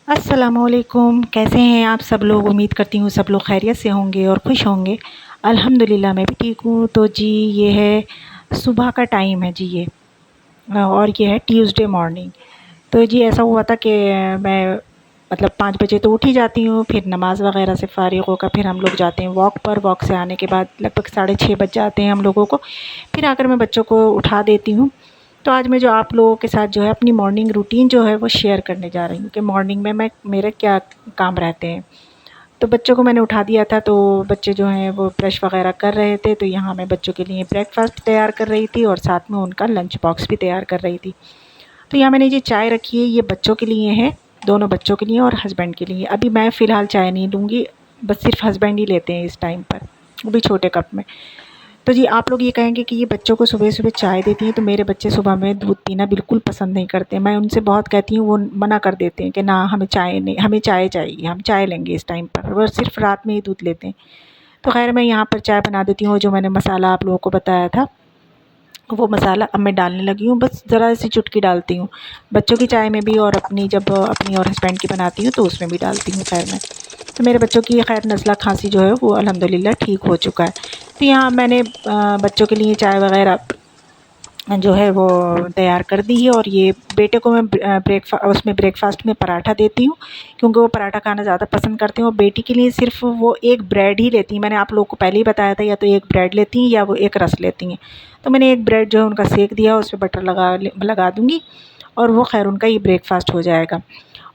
अस्सलामुअलैकुम, कैसे हैं आप सब लोग? उम्मीद करती हूँ सब लोग खैरियत से होंगे और खुश होंगे। अल्हम्दुलिल्लाह मैं भी ठीक हूँ। तो जी ये है सुबह का टाइम है जी ये और ये है ट्यूसडे मॉर्निंग। तो जी ऐसा हुआ था कि मैं मतलब 5 बजे तो उठ ही जाती हूँ, फिर नमाज़ वग़ैरह से फ़ारिग़ होकर फिर हम लोग जाते हैं वॉक पर। वॉक से आने के बाद लगभग साढ़े 6 बज जाते हैं हम लोगों को। फिर आकर मैं बच्चों को उठा देती हूँ। तो आज मैं जो आप लोगों के साथ जो है अपनी मॉर्निंग रूटीन जो है वो शेयर करने जा रही हूँ कि मॉर्निंग में मैं मेरे क्या काम रहते हैं। तो बच्चों को मैंने उठा दिया था, तो बच्चे जो हैं वो ब्रश वग़ैरह कर रहे थे, तो यहाँ मैं बच्चों के लिए ब्रेकफ़ास्ट तैयार कर रही थी और साथ में उनका लंच बॉक्स भी तैयार कर रही थी। तो यहाँ मैंने ये चाय रखी है, ये बच्चों के लिए है, दोनों बच्चों के लिए और हस्बैंड के लिए। अभी मैं फ़िलहाल चाय नहीं लूँगी, बस सिर्फ़ हस्बैंड ही लेते हैं इस टाइम पर, वो भी छोटे कप में। तो जी आप लोग ये कहेंगे कि ये बच्चों को सुबह-सुबह चाय देती हैं, तो मेरे बच्चे सुबह में दूध पीना बिल्कुल पसंद नहीं करते। मैं उनसे बहुत कहती हूँ, वो मना कर देते हैं कि ना हमें चाय नहीं, हमें चाय चाहिए, हम चाय लेंगे इस टाइम पर। वो सिर्फ़ रात में ही दूध लेते हैं। तो ख़ैर मैं यहाँ पर चाय बना देती हूँ, जो मैंने मसाला आप लोगों को बताया था, वो मसाला अब मैं डालने लगी हूँ, बस ज़रा सी चुटकी डालती हूँ। बच्चों की चाय में भी और अपनी जब अपनी और हस्बैंड की बनाती हूँ तो उसमें भी डालती हूँ ख़ैर मैं। तो मेरे बच्चों की ख़ैर नज़ला खाँसी जो है वो अल्हम्दुलिल्लाह ठीक हो चुका है। तो यहाँ मैंने बच्चों के लिए चाय वग़ैरह जो है वो तैयार कर दी है और ये बेटे को मैं उसमें ब्रेकफ़ास्ट में पराठा देती हूँ, क्योंकि वो पराठा खाना ज़्यादा पसंद करते हैं और बेटी के लिए सिर्फ़ वो एक ब्रेड ही लेती हैं। मैंने आप लोगों को पहले ही बताया था, या तो एक ब्रेड लेती हैं या वो एक रस्क लेती हैं। तो मैंने एक ब्रेड जो है उनका सेक दिया, उसपे बटर लगा दूँगी और वो ख़ैर उनका ये ब्रेकफ़ास्ट हो जाएगा।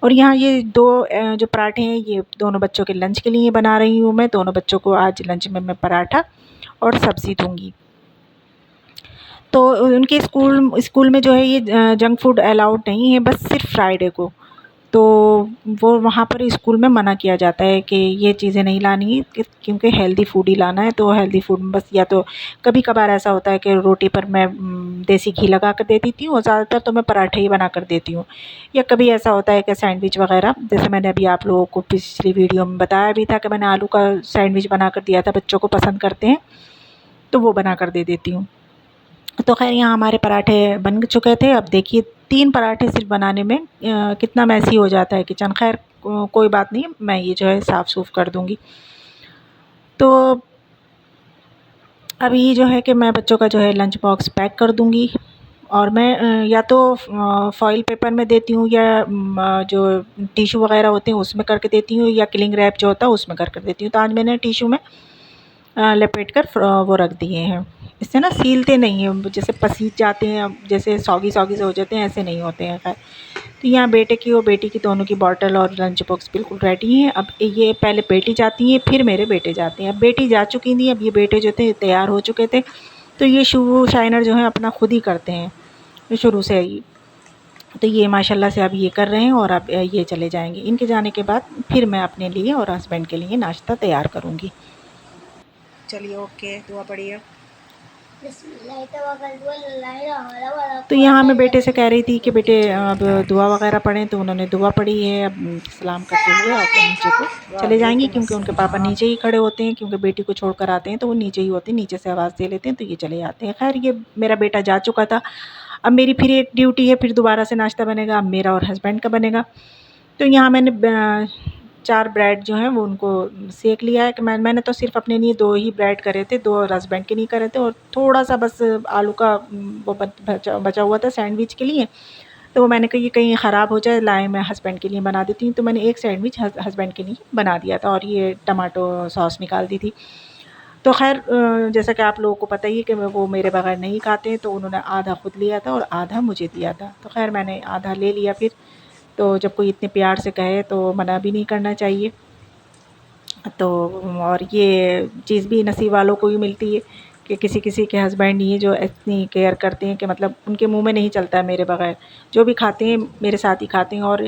और यहाँ ये 2 जो पराठे हैं ये दोनों बच्चों के लंच के लिए बना रही हूँ मैं। दोनों बच्चों को आज लंच में मैं पराठा और सब्ज़ी दूँगी। तो उनके स्कूल में जो है ये जंक फूड अलाउड नहीं है, बस सिर्फ़ फ्राइडे को। तो वो वहाँ पर स्कूल में मना किया जाता है कि ये चीज़ें नहीं लानी है, क्योंकि हेल्दी फूड ही लाना है। तो हेल्दी फूड में बस या तो कभी-कभार ऐसा होता है कि रोटी पर मैं देसी घी लगा कर दे देती हूँ और ज़्यादातर तो मैं पराठे ही बना कर देती हूँ। या कभी ऐसा होता है कि सैंडविच वग़ैरह, जैसे मैंने अभी आप लोगों को पिछली वीडियो में बताया भी था कि मैंने आलू का सैंडविच बना कर दिया था, बच्चों को पसंद करते हैं, तो वो बना कर दे देती हूँ। तो ख़ैर यहाँ हमारे पराठे बन चुके थे। अब देखिए 3 पराठे सिर्फ़ बनाने में कितना मेसी हो जाता है किचन। ख़ैर कोई बात नहीं, मैं ये जो है साफ़-सूफ़ कर दूँगी। तो अभी जो है कि मैं बच्चों का जो है लंच बॉक्स पैक कर दूँगी और मैं या तो फ़ॉइल पेपर में देती हूँ या जो टिश्यू वग़ैरह होते हैं उसमें करके देती हूँ, या क्लिंग रैप जो होता है उसमें कर देती हूँ। तो आज मैंने टिश्यू में लपेट कर वो रख दिए हैं। इससे ना सीलते नहीं हैं, जैसे पसीज जाते हैं, अब जैसे सौगी-सौगी से हो जाते हैं, ऐसे नहीं होते हैं ख़ैर। तो यहाँ बेटे की और बेटी की दोनों की बॉटल और लंच बॉक्स बिल्कुल रेडी हैं। अब ये पहले बेटी जाती हैं, फिर मेरे बेटे जाते हैं। अब बेटी जा चुकी थी, अब ये बेटे जो थे तैयार हो चुके थे। तो ये शू शाइनर जो है अपना खुद ही करते हैं शुरू से ही। तो ये माशाल्लाह से अब ये कर रहे हैं और अब ये चले जाएँगे। इनके जाने के बाद फिर मैं अपने लिए और हस्बैंड के लिए नाश्ता तैयार करूँगी। चलिए ओके, दुआ पढ़िए। तो यहाँ मैं बेटे से कह रही थी कि बेटे अब दुआ वग़ैरह पढ़ें, तो उन्होंने दुआ पढ़ी है। अब सलाम करते हुए अब वो नीचे को चले जाएँगे, क्योंकि उनके पापा नीचे ही खड़े होते हैं, क्योंकि बेटी को छोड़कर आते हैं तो वो नीचे ही होते हैं, नीचे से आवाज़ दे लेते हैं तो ये चले जाते हैं। ख़ैर ये मेरा बेटा जा चुका था, अब मेरी फिर एक ड्यूटी है, फिर दोबारा से नाश्ता बनेगा, अब मेरा और हस्बैंड का बनेगा। तो यहाँ मैंने 4 ब्रेड जो हैं वो उनको सेंक लिया है कि मैंने तो सिर्फ़ अपने लिए 2 ही ब्रेड करे थे, 2 और हस्बैंड के लिए करे थे और थोड़ा-सा बस आलू का वो बचा हुआ था सैंडविच के लिए। तो वो मैंने कहा ये कहीं ख़राब हो जाए, लाएँ मैं हस्बैंड के लिए बना देती हूँ। तो मैंने एक सैंडविच हस्बैंड के लिए बना दिया था और ये टमाटो सॉस निकाल दी थी। तो ख़ैर जैसा कि आप लोगों को पता ही है कि वो मेरे बगैर नहीं खाते हैं, तो उन्होंने आधा खुद लिया था और आधा मुझे दिया था। तो ख़ैर मैंने आधा ले लिया फिर। तो जब कोई इतने प्यार से कहे तो मना भी नहीं करना चाहिए। तो और ये चीज़ भी नसीब वालों को ही मिलती है कि किसी-किसी के हस्बैंड ये जो इतनी केयर करते हैं कि मतलब उनके मुँह में नहीं चलता है मेरे बगैर। जो भी खाते हैं मेरे साथ ही खाते हैं। और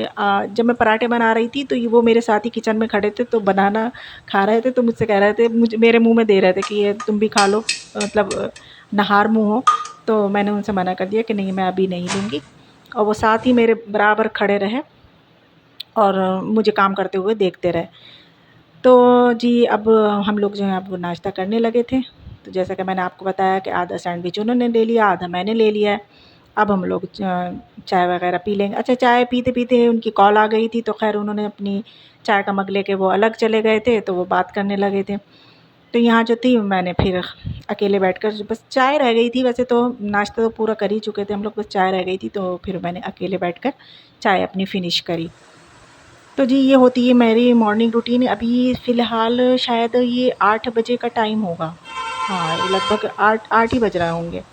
जब मैं पराठे बना रही थी तो ये वो मेरे साथ ही किचन में खड़े थे, तो बनाना खा रहे थे तो मुझसे कह रहे थे, मुझे मेरे मुँह में दे रहे थे कि ये तुम भी खा लो, मतलब नहार मुँह हो। तो मैंने उनसे मना कर दिया कि नहीं मैं अभी नहीं लूँगी, और वो साथ ही मेरे बराबर खड़े रहे और मुझे काम करते हुए देखते रहे। तो जी अब हम लोग जो हैं अब नाश्ता करने लगे थे। तो जैसा कि मैंने आपको बताया कि आधा सैंडविच उन्होंने ले लिया, आधा मैंने ले लिया है। अब हम लोग चाय वगैरह पी लेंगे। अच्छा, चाय पीते-पीते उनकी कॉल आ गई थी, तो ख़ैर उन्होंने अपनी चाय का मग लेके वो अलग चले गए थे, तो वो बात करने लगे थे। तो यहाँ जो थी मैंने फिर अकेले बैठकर बस चाय रह गई थी, वैसे तो नाश्ता तो पूरा कर ही चुके थे हम लोग, बस चाय रह गई थी, तो फिर मैंने अकेले बैठकर चाय अपनी फ़िनिश करी। तो जी ये होती है मेरी मॉर्निंग रूटीन। अभी फ़िलहाल शायद ये 8 बजे का टाइम होगा। हाँ, ये लगभग 8 ही बज रहे होंगे।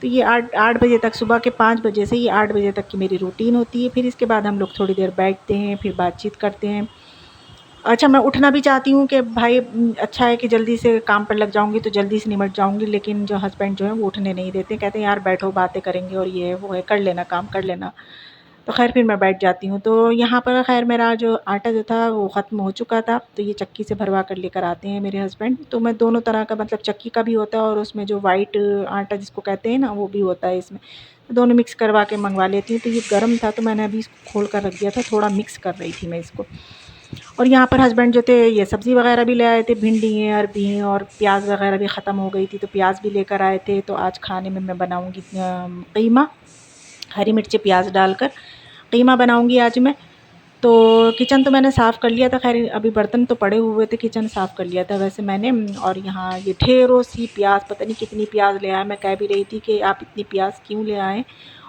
तो ये 8 बजे तक, सुबह के 5 बजे से ये 8 बजे तक की मेरी रूटीन होती है। फिर इसके बाद हम लोग थोड़ी देर बैठते हैं, फिर बातचीत करते हैं। अच्छा, मैं उठना भी चाहती हूँ कि भाई अच्छा है कि जल्दी से काम पर लग जाऊँगी तो जल्दी से निपट जाऊँगी, लेकिन जो हस्बैंड जो हैं वो उठने नहीं देते, कहते हैं यार बैठो बातें करेंगे और ये है वो है, कर लेना काम कर लेना। तो ख़ैर फिर मैं बैठ जाती हूँ। तो यहाँ पर ख़ैर मेरा जो आटा जो था वो ख़त्म हो चुका था, तो ये चक्की से भरवा कर लेकर आते हैं मेरे हस्बैंड। तो मैं दोनों तरह का, मतलब चक्की का भी होता है और उसमें जो वाइट आटा जिसको कहते हैं ना, वो भी होता है इसमें। तो दोनों मिक्स करवा के मँगवा लेती हूँ। तो ये गर्म था तो मैंने अभी इसको खोल कर रख दिया था, थोड़ा मिक्स कर रही थी मैं इसको। और यहाँ पर हस्बैंड जो थे ये सब्ज़ी वग़ैरह भी ले आए थे, भिंडी हैं, अरबी हैं और प्याज़ वग़ैरह भी ख़त्म हो गई थी, तो प्याज़ भी लेकर आए थे। तो आज खाने में मैं बनाऊँगी कीमा, हरी मिर्ची प्याज़ डालकर कीमा बनाऊँगी आज मैं। तो किचन तो मैंने साफ़ कर लिया था, ख़ैर अभी बर्तन तो पड़े हुए थे, किचन साफ़ कर लिया था वैसे मैंने। और यहाँ ये ढेरों सी प्याज़, पता नहीं कितनी प्याज़ ले आए। मैं कह भी रही थी कि आप इतनी प्याज़ क्यों ले आए,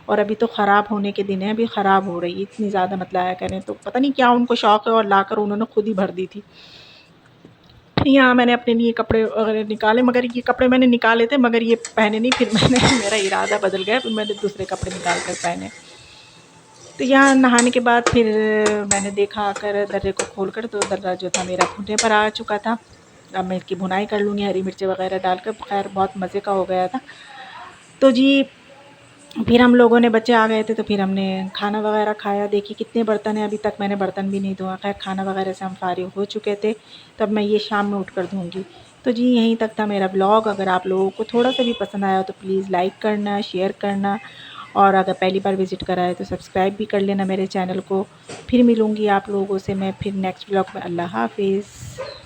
और अभी तो ख़राब होने के दिन हैं, अभी ख़राब हो रही है, इतनी ज़्यादा मत लाया करें। तो पता नहीं क्या उनको शौक़ है, और लाकर उन्होंने खुद ही भर दी थी। फिर यहाँ मैंने अपने लिए कपड़े वगैरह निकाले, मगर ये कपड़े मैंने निकाले थे मगर ये पहने नहीं, फिर मैंने मेरा इरादा बदल गया, फिर मैंने दूसरे कपड़े निकाल कर पहने। तो यहाँ नहाने के बाद फिर मैंने देखा आकर दर्रे को खोलकर, तो दर्रा जो था मेरा भुनने पर आ चुका था। अब मैं इसकी भुनाई कर लूँगी हरी मिर्ची वगैरह डालकर, ख़ैर बहुत मज़े का हो गया था। तो जी फिर हम लोगों ने, बच्चे आ गए थे तो फिर हमने खाना वगैरह खाया। देखिए कितने बर्तन हैं, अभी तक मैंने बर्तन भी नहीं धोआ। ख़ैर खाना वगैरह से हम फ़ारिग़ हो चुके थे, तब मैं ये शाम में उठकर धोऊँगी। तो जी यहीं तक था मेरा ब्लॉग। अगर आप लोगों को थोड़ा-सा भी पसंद आया तो प्लीज़ लाइक करना, शेयर करना, और अगर पहली बार विज़िट करा है तो सब्सक्राइब भी कर लेना मेरे चैनल को। फिर मिलूँगी आप लोगों से मैं फिर नेक्स्ट ब्लॉग में। अल्लाह हाफ़िज़।